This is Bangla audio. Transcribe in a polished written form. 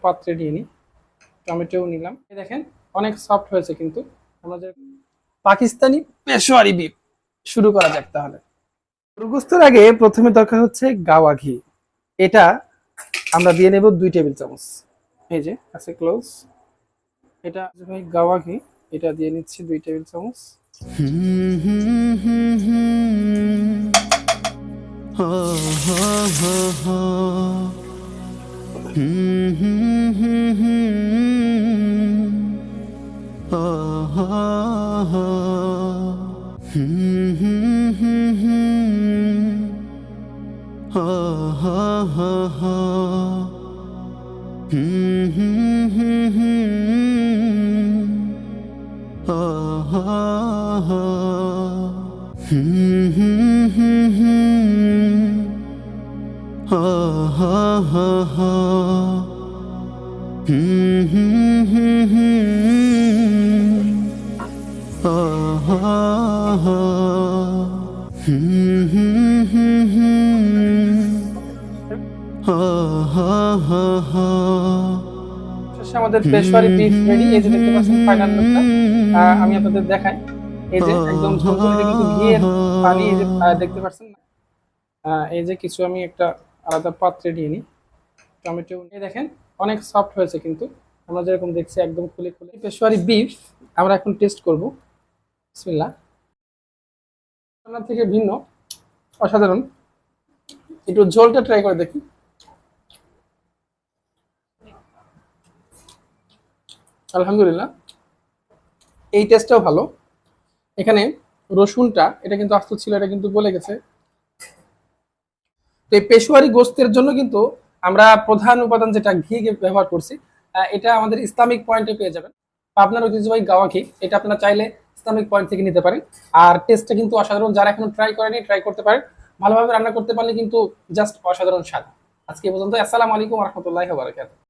পাত্রে নিয়ে নিই, টমেটো নিলাম। দেখেন অনেক সফট হয়েছে, কিন্তু আমাদের পাকিস্তানি পেশোয়ারি বিফ শুরু করা যাক তাহলে। গোস্তের আগে প্রথমে দরকার হচ্ছে গাওয়া ঘি। এটা আমরা দিয়ে নেব 2 টেবিল চামচ। এই যে আছে ক্লোজ, এটা ভাই গাওয়া ঘি, এটা দিয়ে নিচ্ছি 2 টেবিল চামচ। আমাদের পেশোয়ারি বিফ রেডি। এই যে দেখতে পাচ্ছেন ফাইনাল লুকটা, আমি আপনাদের দেখাই। এই যে একদম ঝোলঝোল, এটা কিন্তু ঘিয়ের পানি। এই যে দেখতে পাচ্ছেন না, এই যে কিছু আমি একটা আলাদা পাত্রে নিয়ে নিই। টমেটো এই দেখেন অনেক সফট হয়েছে, কিন্তু আমরা যেরকম দেখছি একদম খুলে খুলে। পেশোয়ারি বিফ আমরা এখন টেস্ট করব। বিসমিল্লাহ। রান্নার থেকে ভিন্ন, অসাধারণ। একটু ঝোলটা ট্রাই করে দেখি। আলহামদুলিল্লাহ, এই টেস্টটাও ভালো। এখানে রসুনটা এটা কিন্তু আস্ত ছিল, এটা কিন্তু গলে গেছে। তো এই পেশোয়ারি গোস্তের জন্য কিন্তু আমরা প্রধান উপাদান যেটা ঘি ব্যবহার করছি, এটা আমাদের ইসলামিক পয়েন্টে পেয়ে যাবেন। আপনার ঐতিহ্যবাহী গাওয়া ঘি, এটা আপনারা চাইলে ইসলামিক পয়েন্ট থেকে নিতে পারেন। আর টেস্টটা কিন্তু অসাধারণ, যারা এখনো ট্রাই করেনি ট্রাই করতে পারেন। ভালোভাবে রান্না করতে পারলে কিন্তু জাস্ট অসাধারণ স্বাদ। আজকে এই পর্যন্ত। আসসালামু আলাইকুম ওয়া রাহমাতুল্লাহি ওয়া বারাকাতুহু।